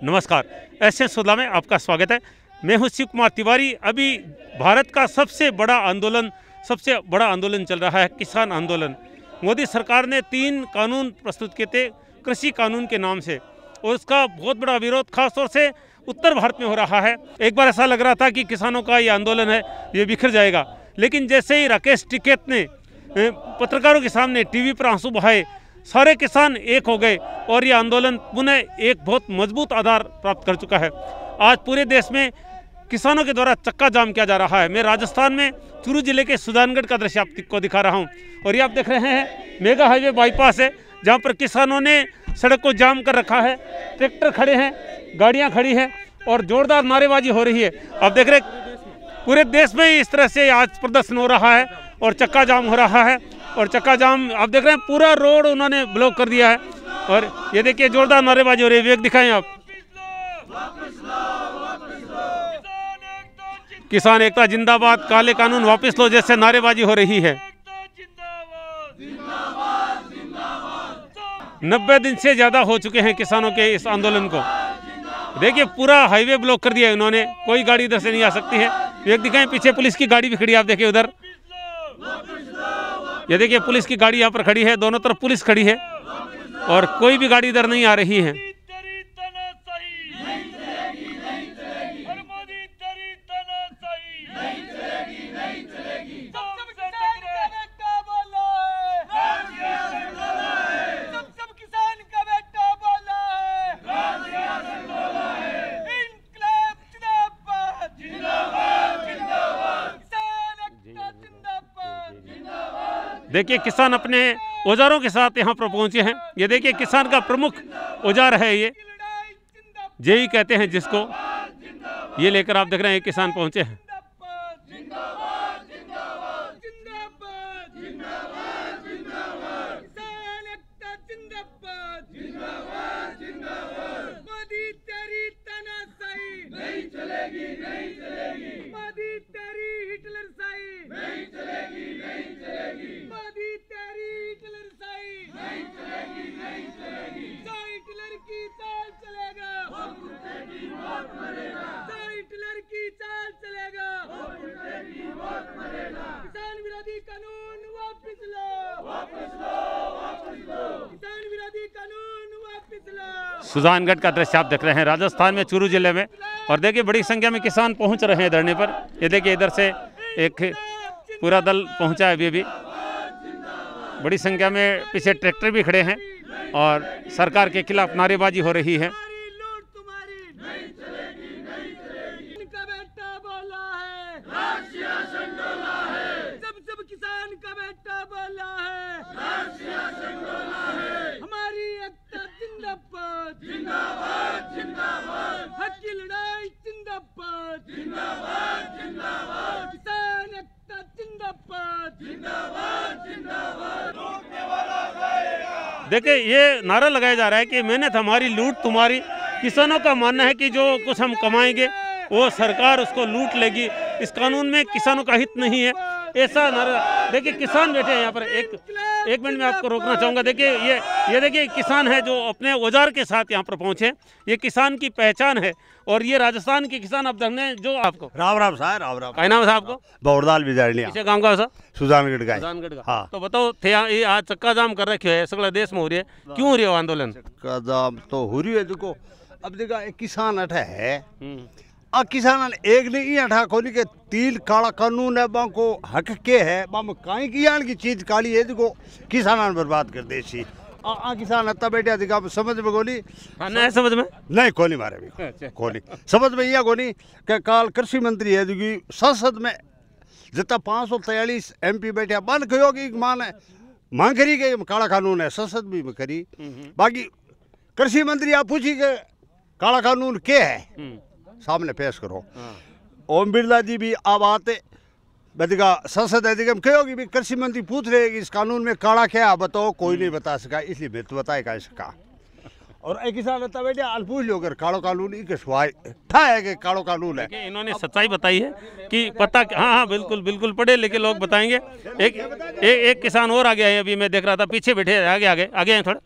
नमस्कार, एसएस सुधा में आपका स्वागत है। मैं हूं शिव कुमार तिवारी। अभी भारत का सबसे बड़ा आंदोलन चल रहा है, किसान आंदोलन। मोदी सरकार ने 3 कानून प्रस्तुत किए थे कृषि कानून के नाम से, और उसका बहुत बड़ा विरोध खासतौर से उत्तर भारत में हो रहा है। एक बार ऐसा लग रहा था कि किसानों का ये आंदोलन है, ये बिखर जाएगा, लेकिन जैसे ही राकेश टिकैत ने पत्रकारों के सामने टीवी पर आंसू बहाए, सारे किसान एक हो गए और ये आंदोलन पुनः एक बहुत मजबूत आधार प्राप्त कर चुका है। आज पूरे देश में किसानों के द्वारा चक्का जाम किया जा रहा है। मैं राजस्थान में चूरू जिले के सुजानगढ़ का दृश्य आपको दिखा रहा हूं, और ये आप देख रहे हैं मेगा हाईवे बाईपास है, जहां पर किसानों ने सड़क को जाम कर रखा है। ट्रैक्टर खड़े हैं, गाड़ियां खड़ी हैं और जोरदार नारेबाजी हो रही है। आप देख रहे पूरे देश में इस तरह से आज प्रदर्शन हो रहा है और चक्का जाम हो रहा है। और चक्का जाम आप देख रहे हैं, पूरा रोड उन्होंने ब्लॉक कर दिया है। और ये देखिए जोरदार नारेबाजी हो रही है। वेग दिखाएं आप। किसान एकता जिंदाबाद, काले कानून वापस लो जैसे नारेबाजी हो रही है। 90 दिन से ज्यादा हो चुके हैं किसानों के इस आंदोलन को। देखिए पूरा हाईवे ब्लॉक कर दिया है इन्होंने, कोई गाड़ी इधर से नहीं आ सकती है। वेग दिखाएं, पीछे पुलिस की गाड़ी भी खड़ी है, आप देखिए उधर। ये देखिए पुलिस की गाड़ी यहाँ पर खड़ी है, दोनों तरफ पुलिस खड़ी है और कोई भी गाड़ी इधर नहीं आ रही है। देखिए किसान अपने औजारों के साथ यहाँ पर पहुंचे हैं। ये देखिए किसान का प्रमुख औजार है ये जेई कहते हैं जिसको, ये लेकर आप देख रहे हैं किसान पहुंचे हैं। सुजानगढ़ का दृश्य आप देख रहे हैं राजस्थान में चूरू जिले में, और देखिए बड़ी संख्या में किसान पहुंच रहे हैं धरने पर। ये देखिए इधर से एक पूरा दल पहुंचा है अभी भी। बड़ी संख्या में पीछे ट्रैक्टर भी खड़े हैं और सरकार के खिलाफ नारेबाजी हो रही है। किसान का बेटा बोला है, हमारी एकता जिंदाबाद, जिंदाबाद जिंदाबाद, हक की लड़ाई जिंदाबाद, जिंदाबाद जिंदाबाद, किसान एकता जिंदाबाद, जिंदाबाद जिंदाबाद, लूटने वाला जाएगा। देखिए ये नारा लगाया जा रहा है कि मेहनत हमारी, लूट तुम्हारी। किसानों का मानना है कि जो कुछ हम कमाएंगे वो सरकार उसको लूट लेगी। इस कानून में किसानों का हित नहीं है, ऐसा नारा। देखिए किसान बैठे हैं यहाँ पर। एक मिनट में आपको रोकना चाहूँगा। देखिए ये देखिए किसान है जो अपने औजार के साथ यहाँ पर पहुँचे। ये किसान की पहचान है, और ये राजस्थान के किसान अब धरने जो आपको राम राम साहब, राम राम। क्या नाम है आपको? बौरदाल बिजारनिया। किसे गाँव का सर? सुजानगढ़ का। सुजानगढ़ का। हाँ। तो बताओ थे ये आज चक्का जाम कर रखे है, सगला देश में हो रही है, क्यों हो रही है आंदोलन? चक्का जाम तो हो रही है। देखो अब देखा एक किसान अठा है, आ किसान एक नहीं अठा खोली के 3 काला कानून है, बाको हक के है, बाम काई की चीज काली है। देखो किसान बर्बाद कर देसी। आ किसान अत्ता बैठा दिखा समझ में गोली। हाँ नहीं समझ में नहीं कोनी मारे भी कोनी समझ में यह कोनी कि काल कृषि मंत्री है जो संसद में जितना 543 MP बैठे बंद कहो कि मांग करी के काला कानून है, संसद भी करी। बाकी कृषि मंत्री आप पूछी के काला कानून क्या है, सामने पेश करो। ओम बिरला जी भी अब आते बदिका संसद अधिगम कहोगी भी कृषि मंत्री पूछ रहे कि इस कानून में काला क्या बताओ, कोई नहीं बता सका, इसलिए मैं तो बताए का इसका। और एक किसान रहता बेटे अनपूछ लो अगर कालो कानून ही के सुहाय था है कि कालो कानून है। इन्होंने सच्चाई बताई है कि पता। हाँ हाँ बिल्कुल बिल्कुल पढ़े लेकिन लोग बताएंगे। एक किसान और आगे है, अभी मैं देख रहा था पीछे बैठे, आगे आगे आगे हैं थोड़ा।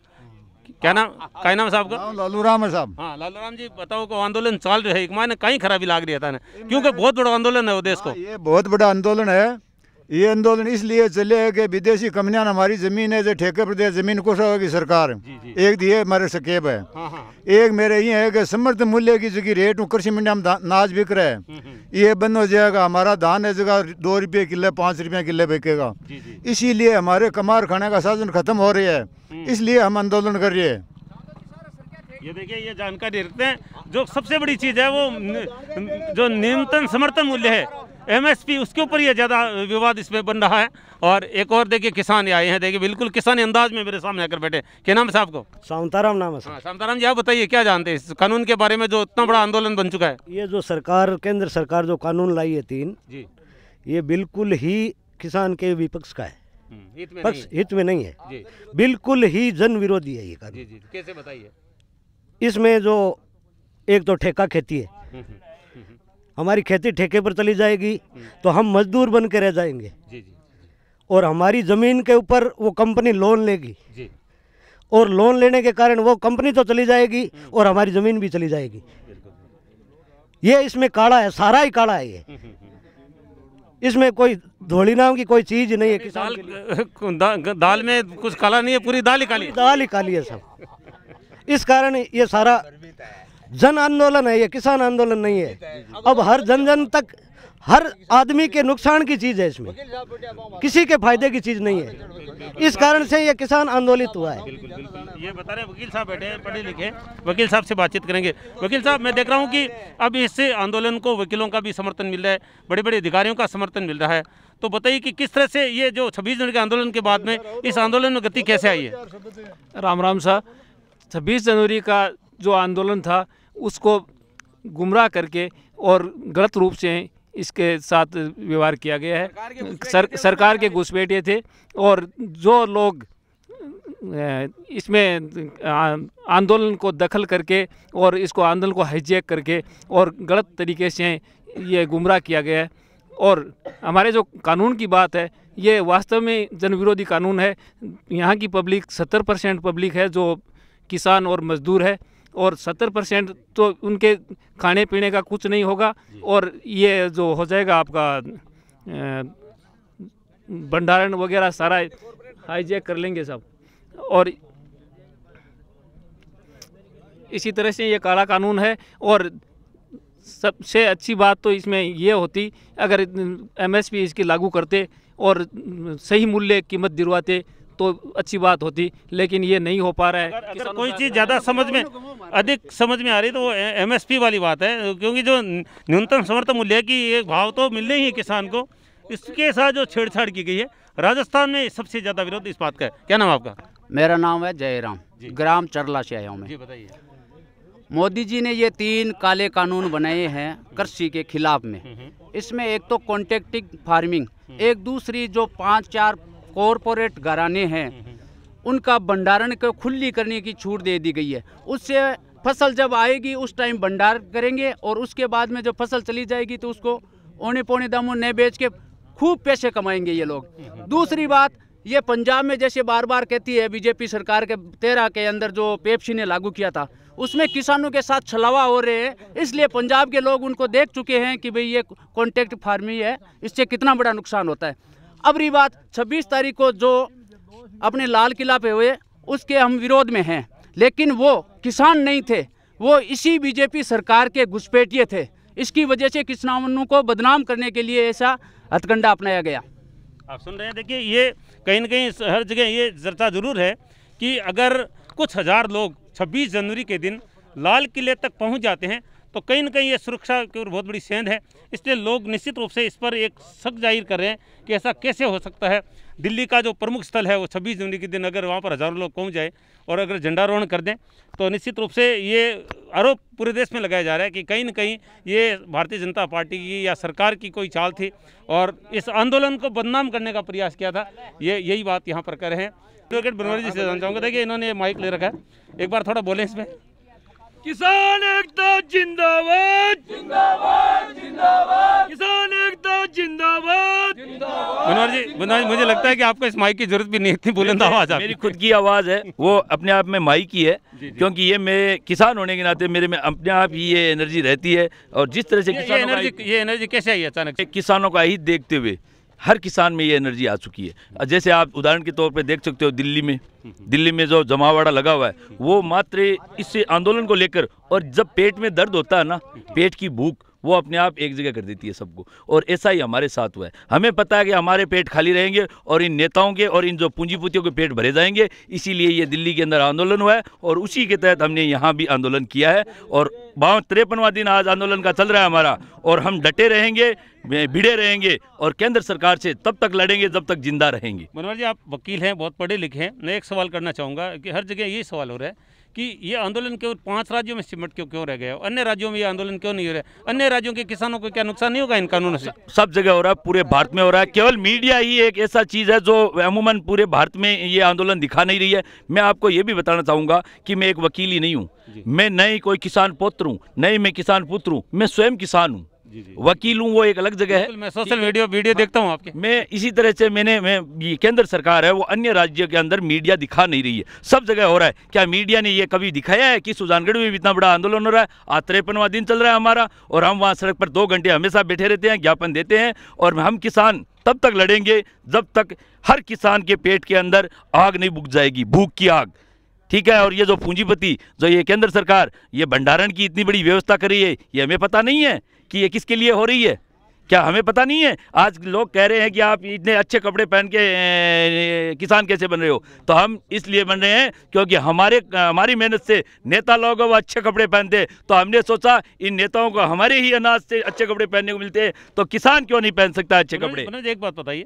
क्या नाम साहब का? लालू राम है साहब। हाँ लालू राम जी, बताओ को आंदोलन चल रहा है, माने कहीं खराबी लाग रही है था, क्योंकि बहुत बड़ा आंदोलन है वो देश को। ये बहुत बड़ा आंदोलन है। ये आंदोलन इसलिए चले है कि विदेशी कंपनियां हमारी जमीन है जो ठेके पर दे, जमीन को की सरकार एक दिए हमारे सकेब है। एक मेरे ये है कि समर्थन मूल्य की जगह रेट कृषि मंडिया में अनाज बिक रहा है, ये बंद हो जाएगा। हमारा धान है जगह 2 रुपये किले 5 रुपये किले बिकेगा। इसीलिए हमारे कमार खाने का साधन खत्म हो रही है, इसलिए हम आंदोलन कर रहे हैं। ये देखिए, ये जानकारी रखते हैं। जो सबसे बड़ी चीज़ है वो जो न्यूनतम समर्थन मूल्य है MSP, उसके ऊपर ये ज़्यादा विवाद इसमें बन रहा है। और एक और देखिए किसान आए हैं, देखिए बिल्कुल किसानी अंदाज में मेरे सामने आकर बैठे। क्या नाम है साहब को? शांताराम नाम है सर। हाँ शांताराम जी, आप बताइए क्या जानते हैं इस कानून के बारे में जो इतना बड़ा आंदोलन बन चुका है? ये जो सरकार, केंद्र सरकार जो कानून लाई है 3 जी, ये बिल्कुल ही किसान के विपक्ष का है, हित में नहीं है जी। बिल्कुल ही जन विरोधी है ये कानून। जी जी, कैसे बताइए? इसमें जो एक तो ठेका खेती है, हमारी खेती ठेके पर चली जाएगी तो हम मजदूर बन के रह जाएंगे। जी जी, और हमारी ज़मीन के ऊपर वो कंपनी लोन लेगी जी। और लोन लेने के कारण वो कंपनी तो चली जाएगी और हमारी ज़मीन भी चली जाएगी। ये इसमें काला है, सारा ही काला है ये। इसमें कोई धोली नाम की कोई चीज़ नहीं है। किसान के लिए दाल में कुछ काला नहीं है, पूरी दाल ही काली है। दाल ही काली है सब। इस कारण ये सारा जन आंदोलन है, ये किसान आंदोलन नहीं है। अब हर जन तक, हर आदमी के नुकसान की चीज़ है, इसमें किसी के फायदे की चीज़ नहीं है। इस कारण से ये किसान आंदोलित हुआ है। बिल्कुल बिल्कुल, ये बता रहे वकील साहब बैठे हैं, पढ़े लिखे वकील साहब से बातचीत करेंगे। वकील साहब, मैं देख रहा हूँ कि अब इससे आंदोलन को वकीलों का भी समर्थन मिल रहा है, बड़े बड़े अधिकारियों का समर्थन मिल रहा है। तो बताइए कि किस तरह से ये जो 26 जनवरी के आंदोलन के बाद में इस आंदोलन में गति कैसे आई है? राम राम साहब, 26 जनवरी का जो आंदोलन था उसको गुमराह करके और गलत रूप से इसके साथ व्यवहार किया गया है। सरकार के घुसपैठिए थे और जो लोग इसमें आंदोलन को दखल करके और इसको आंदोलन को हाईजैक करके और गलत तरीके से ये गुमराह किया गया है। और हमारे जो कानून की बात है, ये वास्तव में जनविरोधी कानून है। यहाँ की पब्लिक 70% पब्लिक है जो किसान और मजदूर है, और 70% तो उनके खाने पीने का कुछ नहीं होगा। और ये जो हो जाएगा आपका भंडारण वगैरह सारा हाईजैक कर लेंगे सब। और इसी तरह से ये काला कानून है। और सबसे अच्छी बात तो इसमें ये होती, अगर MSP इसकी लागू करते और सही मूल्य कीमत दिलवाते तो अच्छी बात होती, लेकिन ये नहीं हो पा रहा है। अगर कोई चीज़ ज़्यादा अधिक समझ में आ रही तो वो MSP वाली बात है, क्योंकि जो न्यूनतम समर्थन मूल्य है कि ये भाव तो मिलने ही है किसान को, इसके साथ जो छेड़छाड़ की गई है, राजस्थान में सबसे ज़्यादा विरोध इस बात का है। क्या नाम आपका? मेरा नाम है जयराम, ग्राम चरला से आया हूँ मैं। जी बताइए। मोदी जी ने ये 3 काले कानून बनाए हैं कृषि के खिलाफ में। इसमें एक तो कॉन्ट्रैक्टिंग फार्मिंग, एक दूसरी जो 5-4 कॉरपोरेट घराने हैं उनका भंडारण को खुली करने की छूट दे दी गई है। उससे फसल जब आएगी उस टाइम भंडार करेंगे और उसके बाद में जो फसल चली जाएगी तो उसको औने पौने दामों ने बेच के खूब पैसे कमाएंगे ये लोग। दूसरी बात, ये पंजाब में जैसे बार बार कहती है बीजेपी सरकार के 13 के अंदर जो पेप्सी ने लागू किया था, उसमें किसानों के साथ छलावा हो रहे हैं। इसलिए पंजाब के लोग उनको देख चुके हैं कि भाई ये कॉन्ट्रैक्ट फार्मिंग है, इससे कितना बड़ा नुकसान होता है। अब रही बात 26 तारीख को जो अपने लाल किला पे हुए, उसके हम विरोध में हैं, लेकिन वो किसान नहीं थे, वो इसी बीजेपी सरकार के घुसपैठिए थे। इसकी वजह से किसानों को बदनाम करने के लिए ऐसा हथकंडा अपनाया गया। आप सुन रहे हैं, देखिए ये कहीं न कहीं हर जगह ये चर्चा जरूर है कि अगर कुछ हज़ार लोग 26 जनवरी के दिन लाल किले तक पहुंच जाते हैं तो कहीं न कहीं ये सुरक्षा की ओर बहुत बड़ी सेंध है। इसलिए लोग निश्चित रूप से इस पर एक शक जाहिर कर रहे हैं कि ऐसा कैसे हो सकता है। दिल्ली का जो प्रमुख स्थल है वो 26 जनवरी के दिन अगर वहाँ पर हज़ारों लोग पहुँच जाए और अगर झंडारोहण कर दें तो निश्चित रूप से ये आरोप पूरे देश में लगाया जा रहा है कि कहीं न कहीं ये भारतीय जनता पार्टी की या सरकार की कोई चाल थी और इस आंदोलन को बदनाम करने का प्रयास किया था। यही बात यहाँ पर कर रहे हैं। एडवोकेट बनवारी जी से जानना चाहूँगा, देखिए इन्होंने माइक ले रखा है, एक बार थोड़ा बोलें इसमें। किसान एकता जिंदाबाद जिंदाबाद जिंदाबाद, किसान एकता जिंदाबाद जिंदाबाद। मनोहर जी, मुझे लगता है कि आपको इस माइक की जरूरत भी नहीं थी, बुलंद आवाज आपकी। मेरी खुद की आवाज़ है, वो अपने आप में माइक की है, क्योंकि ये मैं किसान होने के नाते मेरे में अपने आप ही ये एनर्जी रहती है। और जिस तरह से ये एनर्जी कैसे आई अचानक से? किसानों का हित देखते हुए हर किसान में ये एनर्जी आ चुकी है। जैसे आप उदाहरण के तौर पे देख सकते हो, दिल्ली में जो जमावड़ा लगा हुआ है, वो मात्र इस आंदोलन को लेकर, और जब पेट में दर्द होता है ना, पेट की भूख, वो अपने आप एक जगह कर देती है सबको। और ऐसा ही हमारे साथ हुआ है। हमें पता है कि हमारे पेट खाली रहेंगे और इन नेताओं के और इन जो पूंजीपतियों के पेट भरे जाएंगे, इसीलिए ये दिल्ली के अंदर आंदोलन हुआ है और उसी के तहत हमने यहाँ भी आंदोलन किया है। और 53वां दिन आज आंदोलन का चल रहा है हमारा, और हम डटे रहेंगे, भिड़े रहेंगे और केंद्र सरकार से तब तक लड़ेंगे जब तक जिंदा रहेंगे। मनोहर जी, आप वकील हैं, बहुत पढ़े लिखे हैं। मैं एक सवाल करना चाहूँगा कि हर जगह यही सवाल हो रहा है कि ये आंदोलन केवल 5 राज्यों में सिमट क्यों रह गया, अन्य राज्यों में ये आंदोलन क्यों नहीं हो रहा है? अन्य राज्यों के किसानों को क्या नुकसान नहीं होगा इन कानूनों से? सब जगह हो रहा है, पूरे भारत में हो रहा है। केवल मीडिया ही एक ऐसा चीज़ है जो अमूमन पूरे भारत में ये आंदोलन दिखा नहीं रही है। मैं आपको ये भी बताना चाहूँगा कि मैं एक वकील ही नहीं हूँ, मैं न ही कोई किसान पुत्र हूँ, न ही मैं किसान पुत्र हूँ, मैं स्वयं किसान हूँ। वकील हूँ वो एक अलग जगह है। मैं सोशल वीडियो देखता हूँ आपके। मैं इसी तरह से ये केंद्र सरकार है वो अन्य राज्यों के अंदर मीडिया दिखा नहीं रही है, सब जगह हो रहा है। क्या मीडिया ने ये कभी दिखाया है कि सुजानगढ़ में भी इतना बड़ा आंदोलन हो रहा है? आज 53वां दिन चल रहा है हमारा, और हम वहाँ सड़क पर 2 घंटे हमेशा बैठे रहते हैं, ज्ञापन देते हैं। और हम किसान तब तक लड़ेंगे जब तक हर किसान के पेट के अंदर आग नहीं बुझ जाएगी, भूख की आग, ठीक है। और ये जो पूंजीपति, जो ये केंद्र सरकार ये भंडारण की इतनी बड़ी व्यवस्था कर रही है, ये हमें पता नहीं है कि ये किसके लिए हो रही है? क्या हमें पता नहीं है? आज लोग कह रहे हैं कि आप इतने अच्छे कपड़े पहन के किसान कैसे बन रहे हो? तो हम इसलिए बन रहे हैं क्योंकि हमारी मेहनत से नेता लोग वो अच्छे कपड़े पहनते, तो हमने सोचा इन नेताओं को हमारे ही अनाज से अच्छे कपड़े पहनने को मिलते हैं, तो किसान क्यों नहीं पहन सकता अच्छे कपड़े? एक बात बताइए,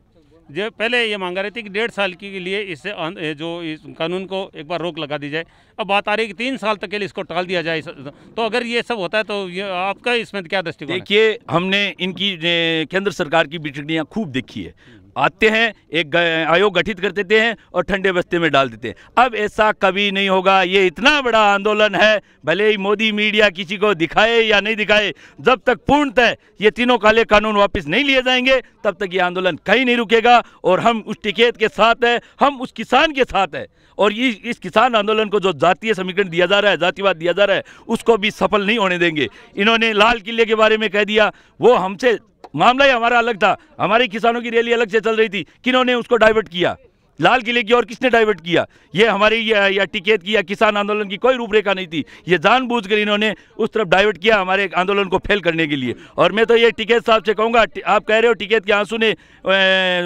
जो पहले ये मांगा रही थी कि 1.5 साल के लिए इससे जो इस कानून को एक बार रोक लगा दी जाए, अब बात आ रही है कि 3 साल तक के लिए इसको टाल दिया जाए। तो अगर ये सब होता है तो ये आपका इसमें क्या दृष्टिकोण है? देखिए, हमने इनकी केंद्र सरकार की बिचड़ियाँ खूब देखी है। आते हैं, एक आयोग गठित कर देते हैं और ठंडे बस्ते में डाल देते हैं। अब ऐसा कभी नहीं होगा। ये इतना बड़ा आंदोलन है, भले ही मोदी मीडिया किसी को दिखाए या नहीं दिखाए, जब तक पूर्णतः ये तीनों काले कानून वापस नहीं लिए जाएंगे तब तक ये आंदोलन कहीं नहीं रुकेगा। और हम उस टिकैत के साथ हैं, हम उस किसान के साथ हैं। और ये इस किसान आंदोलन को जो जातीय समीकरण दिया जा रहा है, जातिवाद दिया जा रहा है, उसको भी सफल नहीं होने देंगे। इन्होंने लाल किले के बारे में कह दिया, वो हमसे मामला ही हमारा अलग था, हमारे किसानों की रैली अलग से चल रही थी, किन्होंने उसको डाइवर्ट किया? लाल किले की और किसने डाइवर्ट किया? ये हमारी या टिकैत की या किसान आंदोलन की कोई रूपरेखा नहीं थी। ये जानबूझकर इन्होंने उस तरफ डाइवर्ट किया हमारे आंदोलन को फेल करने के लिए। और मैं तो ये टिकैत साहब से कहूँगा, आप कह रहे हो टिकैत के आंसू ने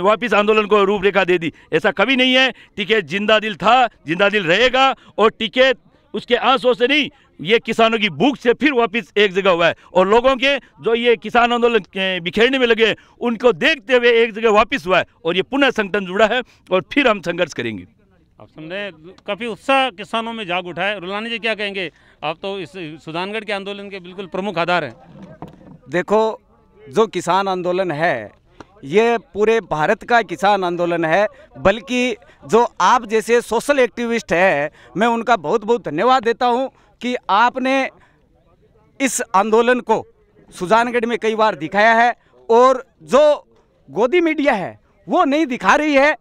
वापस आंदोलन को रूपरेखा दे दी, ऐसा कभी नहीं है। टिकैत जिंदा दिल था, जिंदा दिल रहेगा, और टिकैत उसके आंसू से नहीं, ये किसानों की भूख से फिर वापस एक जगह हुआ है। और लोगों के जो ये किसान आंदोलन बिखेरने में लगे, उनको देखते हुए एक जगह वापस हुआ है, और ये पुनः संगठन जुड़ा है, और फिर हम संघर्ष करेंगे। आप समझे, काफ़ी उत्साह किसानों में जाग उठा है। रुलानी जी क्या कहेंगे? आप तो इस सुजानगढ़ के आंदोलन के बिल्कुल प्रमुख आधार हैं। देखो, जो किसान आंदोलन है ये पूरे भारत का किसान आंदोलन है, बल्कि जो आप जैसे सोशल एक्टिविस्ट है, मैं उनका बहुत बहुत धन्यवाद देता हूं कि आपने इस आंदोलन को सुजानगढ़ में कई बार दिखाया है, और जो गोदी मीडिया है वो नहीं दिखा रही है।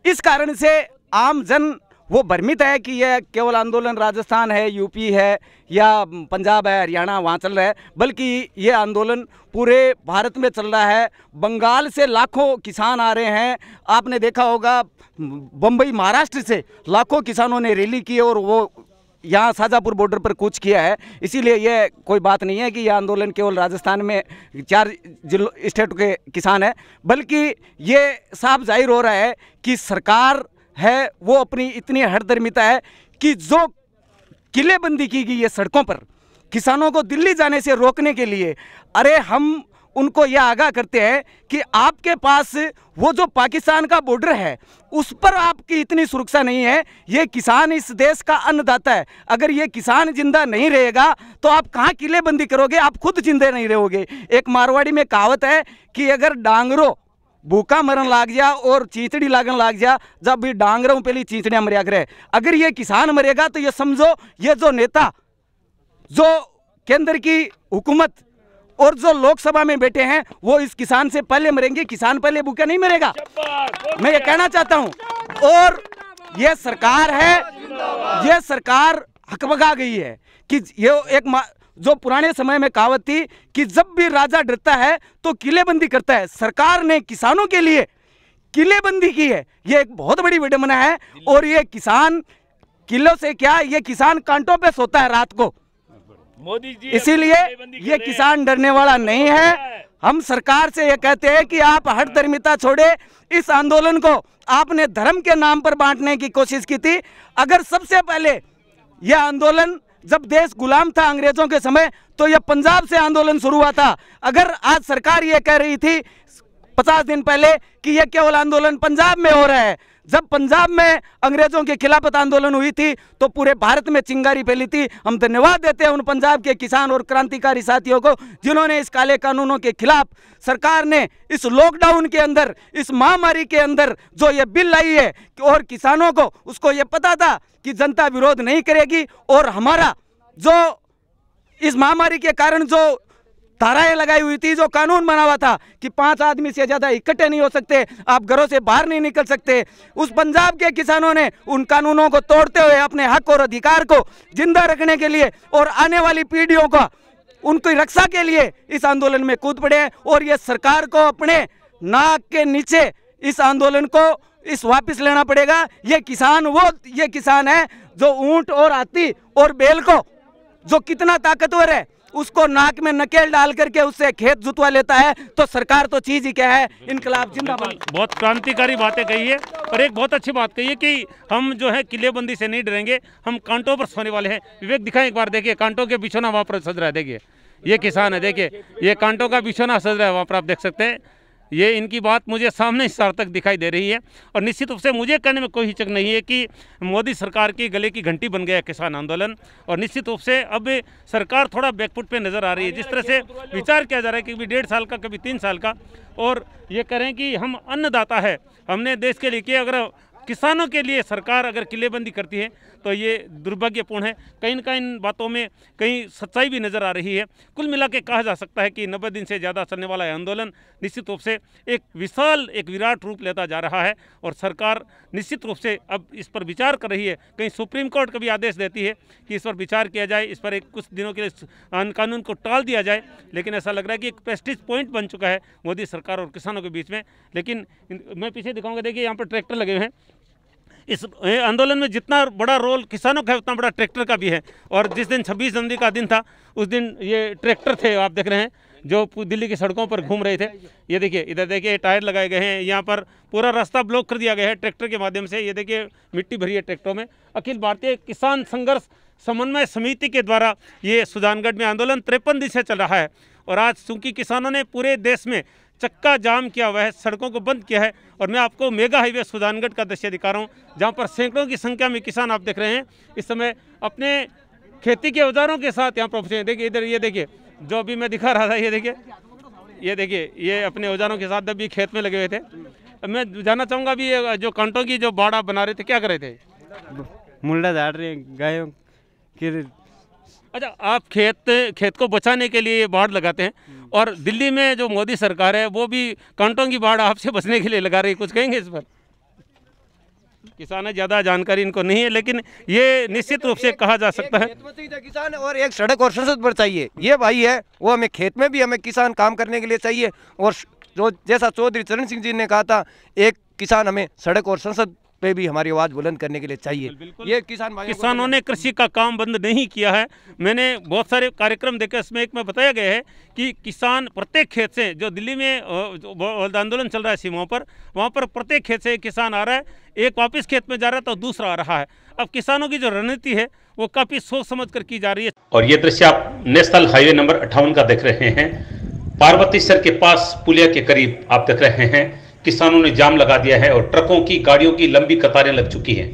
इस कारण से आम जन वो भ्रमित है कि यह केवल आंदोलन राजस्थान है, यूपी है या पंजाब है, हरियाणा वहाँ चल रहा है, बल्कि ये आंदोलन पूरे भारत में चल रहा है। बंगाल से लाखों किसान आ रहे हैं, आपने देखा होगा बम्बई महाराष्ट्र से लाखों किसानों ने रैली की और वो यहाँ शाजापुर बॉर्डर पर कूच किया है। इसीलिए ये कोई बात नहीं है कि यह आंदोलन केवल राजस्थान में 4 जिलों स्टेट के किसान हैं, बल्कि ये साफ जाहिर हो रहा है कि सरकार है वो अपनी इतनी हठधर्मिता है कि जो किलेबंदी की गई है सड़कों पर किसानों को दिल्ली जाने से रोकने के लिए, अरे हम उनको यह आगाह करते हैं कि आपके पास वो जो पाकिस्तान का बॉर्डर है उस पर आपकी इतनी सुरक्षा नहीं है। ये किसान इस देश का अन्नदाता है, अगर ये किसान जिंदा नहीं रहेगा तो आप कहाँ किलेबंदी करोगे? आप खुद जिंदे नहीं रहोगे। एक मारवाड़ी में कहावत है कि अगर डांगरो भूखा मरन लाग जा और चींचड़ी लागन लाग जा, जब भी डांगरों पहले चींचड़ियाँ मरिया करे। अगर ये किसान मरेगा तो ये समझो ये जो नेता जो केंद्र की हुकूमत और जो लोकसभा में बैठे हैं वो इस किसान से पहले मरेंगे, किसान पहले भूखा नहीं मरेगा। मैं ये कहना चाहता हूं। और ये सरकार है, ये सरकार हकबगा गई है कि ये एक जो पुराने समय में कहावत थी कि जब भी राजा डरता है तो किलेबंदी करता है, सरकार ने किसानों के लिए किलेबंदी की है। ये एक बहुत बड़ी विडंबना है। और ये किसान किलों से क्या, ये किसान कांटों पे सोता है रात को। मोदी जी इसीलिए ये किसान डरने वाला नहीं है। हम सरकार से ये कहते हैं कि आप हठधर्मिता छोड़े। इस आंदोलन को आपने धर्म के नाम पर बांटने की कोशिश की थी। अगर सबसे पहले यह आंदोलन जब देश गुलाम था अंग्रेजों के समय, तो यह पंजाब से आंदोलन शुरू हुआ था। अगर आज सरकार ये कह रही थी 50 दिन पहले कि यह केवल आंदोलन पंजाब में हो रहा है, जब पंजाब में अंग्रेजों के खिलाफत आंदोलन हुई थी तो पूरे भारत में चिंगारी फैली थी। हम धन्यवाद देते हैं उन पंजाब के किसान और क्रांतिकारी साथियों को जिन्होंने इस काले कानूनों के खिलाफ, सरकार ने इस लॉकडाउन के अंदर, इस महामारी के अंदर जो ये बिल लाई है, और किसानों को उसको ये पता था कि जनता विरोध नहीं करेगी। और हमारा जो इस महामारी के कारण जो धाराएं लगाई हुई थी, जो कानून बना हुआ था कि 5 आदमी से ज्यादा इकट्ठे नहीं हो सकते, आप घरों से बाहर नहीं निकल सकते, उस पंजाब के किसानों ने उन कानूनों को तोड़ते हुए अपने हक और अधिकार को जिंदा रखने के लिए और आने वाली पीढ़ियों का उनकी रक्षा के लिए इस आंदोलन में कूद पड़े। और ये सरकार को अपने नाक के नीचे इस आंदोलन को इस वापस लेना पड़ेगा। ये किसान है जो ऊंट और हाथी और बैल को, जो कितना ताकतवर है, उसको नाक में नकेल डाल करके उससे खेत जुतवा लेता है। तो सरकार तो चीज ही क्या है, इनकलाब जिंदाबाद। बहुत क्रांतिकारी बातें कही है। और एक बहुत अच्छी बात कही है कि हम जो है किलेबंदी से नहीं डरेंगे, हम कांटों पर सोने वाले हैं। विवेक दिखाएं एक बार, देखिए कांटों के बिछौना वहाँ पर सज रहा है। देखिए ये किसान है, देखिए ये कांटों का बिछौना सज रहा है वहाँ पर, आप देख सकते हैं। ये इनकी बात मुझे सामने सार्थक दिखाई दे रही है। और निश्चित रूप से मुझे कहने में कोई हिचक नहीं है कि मोदी सरकार की गले की घंटी बन गया है किसान आंदोलन। और निश्चित रूप से अब सरकार थोड़ा बैकफुट पे नज़र आ रही है। जिस तरह से विचार किया जा रहा है कि कभी 1.5 साल का, कभी 3 साल का, और ये करें कि हम अन्नदाता है, हमने देश के लिए किया, अगर किसानों के लिए सरकार अगर किलेबंदी करती है तो ये दुर्भाग्यपूर्ण है। कहीं न कहीं इन बातों में कहीं सच्चाई भी नज़र आ रही है। कुल मिला के कहा जा सकता है कि 90 दिन से ज़्यादा चलने वाला आंदोलन निश्चित रूप से एक विशाल, एक विराट रूप लेता जा रहा है। और सरकार निश्चित रूप से अब इस पर विचार कर रही है। कहीं सुप्रीम कोर्ट कभी आदेश देती है कि इस पर विचार किया जाए, इस पर एक कुछ दिनों के लिए कानून को टाल दिया जाए, लेकिन ऐसा लग रहा है कि एक प्रेस्टीज पॉइंट बन चुका है मोदी सरकार और किसानों के बीच में। लेकिन मैं पीछे दिखाऊंगा, देखिए यहाँ पर ट्रैक्टर लगे हुए हैं। इस आंदोलन में जितना बड़ा रोल किसानों का है उतना बड़ा ट्रैक्टर का भी है। और जिस दिन 26 जनवरी का दिन था उस दिन ये ट्रैक्टर थे, आप देख रहे हैं, जो दिल्ली की सड़कों पर घूम रहे थे। ये देखिए, इधर देखिए टायर लगाए गए हैं, यहाँ पर पूरा रास्ता ब्लॉक कर दिया गया है ट्रैक्टर के माध्यम से। ये देखिए मिट्टी भरी है ट्रैक्टरों में। अखिल भारतीय किसान संघर्ष समन्वय समिति के द्वारा ये सुजानगढ़ में आंदोलन 53 दिन से चल रहा है। और आज चूँकि किसानों ने पूरे देश में चक्का जाम किया हुआ है, सड़कों को बंद किया है। और मैं आपको मेगा हाईवे सुजानगढ़ का दृश्य दिखा रहा हूँ, जहाँ पर सैकड़ों की संख्या में किसान, आप देख रहे हैं, इस समय अपने खेती के औजारों के साथ यहाँ पर पहुँचे हैं। देखिए इधर, ये देखिए जो अभी मैं दिखा रहा था, ये देखिए ये अपने औजारों के साथ अभी खेत में लगे हुए थे। मैं जानना चाहूँगा अभी ये जो कांटों की जो बाड़ा बना रहे थे, क्या कर रहे थे? मुंडा झाड़ रहे गायों के। अच्छा, आप खेत को बचाने के लिए बाढ़ लगाते हैं, और दिल्ली में जो मोदी सरकार है वो भी कांटों की बाढ़ आपसे बचने के लिए लगा रही है, कुछ कहेंगे इस पर? किसान है, ज़्यादा जानकारी इनको नहीं है, लेकिन ये निश्चित रूप से कहा जा सकता है किसान और एक सड़क और संसद पर चाहिए। ये भाई है वो हमें खेत में भी हमें किसान काम करने के लिए चाहिए। और जो जैसा चौधरी चरण सिंह जी ने कहा था, एक किसान हमें सड़क और संसद पे भी हमारी आवाज़ बुलंद करने के लिए चाहिए। ये किसानों ने कृषि का काम बंद नहीं किया है। मैंने बहुत सारे कार्यक्रम देखे, इसमें एक में बताया गया है कि किसान प्रत्येक खेत से, जो दिल्ली में आंदोलन चल रहा है सीमाओं पर, वहाँ पर प्रत्येक खेत से एक किसान आ रहा है, एक वापस खेत में जा रहा है तो दूसरा आ रहा है। अब किसानों की जो रणनीति है वो काफ़ी सोच समझ कर की जा रही है। और ये दृश्य आप नेशनल हाईवे नंबर 58 का देख रहे हैं, पार्वतीसर के पास पुलिया के करीब आप देख रहे हैं, किसानों ने जाम लगा दिया है और ट्रकों की, गाड़ियों की लंबी कतारें लग चुकी हैं।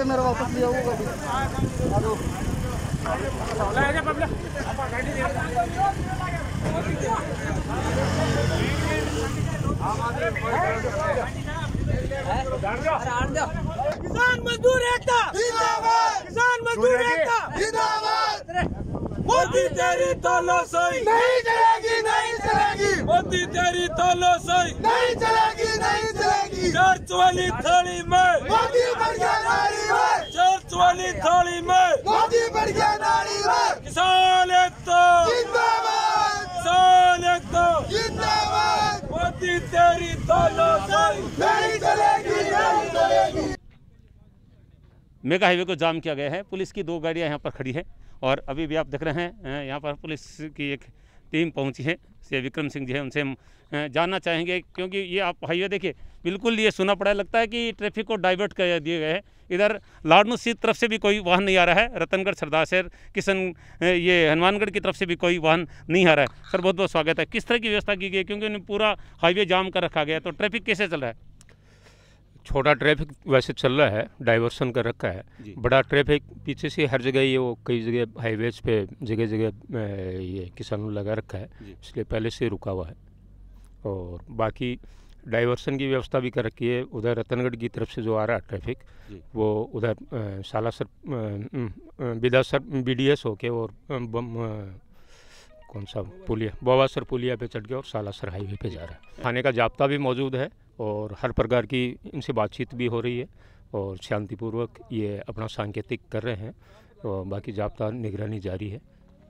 मेरा वापस लिया किसान मजदूर एकता जिंदाबाद, किसान मजदूर एकता जिंदाबाद। मोदी तेरी तानाशाही नहीं चलेगी, नहीं चलेगी। मोदी तेरी तानाशाही नहीं चलेगी, नहीं चलेगी। चर्च वाली थाली में मोदी बढ़ गया नारी में, चर्च वाली थाली में मोदी बढ़ गया नारी में। किसान एकता जिंदाबाद, किसान एकता जिंदाबाद। मोदी तेरी तानाशाही नहीं चलेगी, नहीं चलेगी। मेगा हाईवे को जाम किया गया है। पुलिस की 2 गाड़ियां यहाँ पर खड़ी है और अभी भी आप देख रहे हैं यहाँ पर पुलिस की एक टीम पहुँची है। से विक्रम सिंह जी है, उनसे हम जानना चाहेंगे क्योंकि ये आप हाईवे देखिए बिल्कुल ये सुना पड़ा, लगता है कि ट्रैफिक को डाइवर्ट कर दिए गए हैं। इधर लाडनू सीट तरफ से भी कोई वाहन नहीं आ रहा है, रतनगढ़, सरदारशहर, किशन ये हनुमानगढ़ की तरफ से भी कोई वाहन नहीं आ रहा है। सर बहुत बहुत स्वागत है। किस तरह की व्यवस्था की गई, क्योंकि उन्हें पूरा हाईवे जाम कर रखा गया, तो ट्रैफिक कैसे चल रहा है? छोटा ट्रैफिक वैसे चल रहा है, डाइवर्सन कर रखा है। बड़ा ट्रैफिक पीछे से हर जगह ये वो कई जगह हाईवेज पे जगह जगह ये किसानों लगा रखा है, इसलिए पहले से रुका हुआ है। और बाकी डाइवर्सन की व्यवस्था भी कर रखी है। उधर रतनगढ़ की तरफ से जो आ रहा है ट्रैफिक वो उधर सालासर बिदासर BDS होके और कौन सा पुलिया बोवासर पुलिया पे चढ़ के और सालासर हाईवे पे जा रहा है। थाने का जाब्ता भी मौजूद है और हर प्रकार की इनसे बातचीत भी हो रही है और शांतिपूर्वक ये अपना सांकेतिक कर रहे हैं। और बाकी जाब्ता निगरानी जारी है,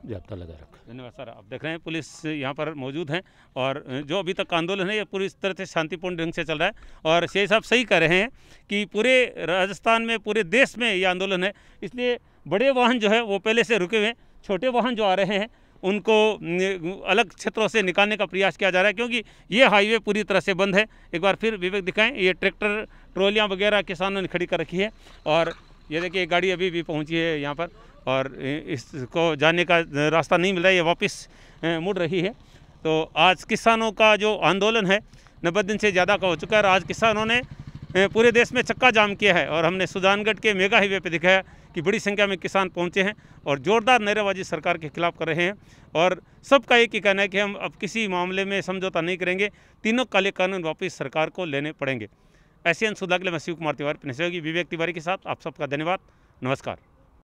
जाब्ता लगा रखा। धन्यवाद सर। आप देख रहे हैं पुलिस यहाँ पर मौजूद है और जो अभी तक आंदोलन है ये पूरी तरह से शांतिपूर्ण ढंग से चल रहा है। और शेर साहब सही कह रहे हैं कि पूरे राजस्थान में, पूरे देश में ये आंदोलन है, इसलिए बड़े वाहन जो है वो पहले से रुके हुए हैं। छोटे वाहन जो आ रहे हैं उनको अलग क्षेत्रों से निकालने का प्रयास किया जा रहा है, क्योंकि ये हाईवे पूरी तरह से बंद है। एक बार फिर विवेक दिखाएं, ये ट्रैक्टर ट्रॉलियाँ वगैरह किसानों ने खड़ी कर रखी है और ये देखिए गाड़ी अभी भी पहुंची है यहाँ पर और इसको जाने का रास्ता नहीं मिल रहा है, ये वापस मुड़ रही है। तो आज किसानों का जो आंदोलन है 90 दिन से ज़्यादा का हो चुका है। आज किसानों ने पूरे देश में चक्का जाम किया है और हमने सुजानगढ़ के मेगा हाईवे पे दिखाया कि बड़ी संख्या में किसान पहुंचे हैं और जोरदार नारेबाजी सरकार के खिलाफ कर रहे हैं। और सबका एक ही कहना है कि हम अब किसी मामले में समझौता नहीं करेंगे, तीनों काले कानून वापस सरकार को लेने पड़ेंगे। एशियन सुधा के लिए मैं शिव कुमार तिवारी, सहयोगी विवेक तिवारी के साथ आप सबका धन्यवाद, नमस्कार।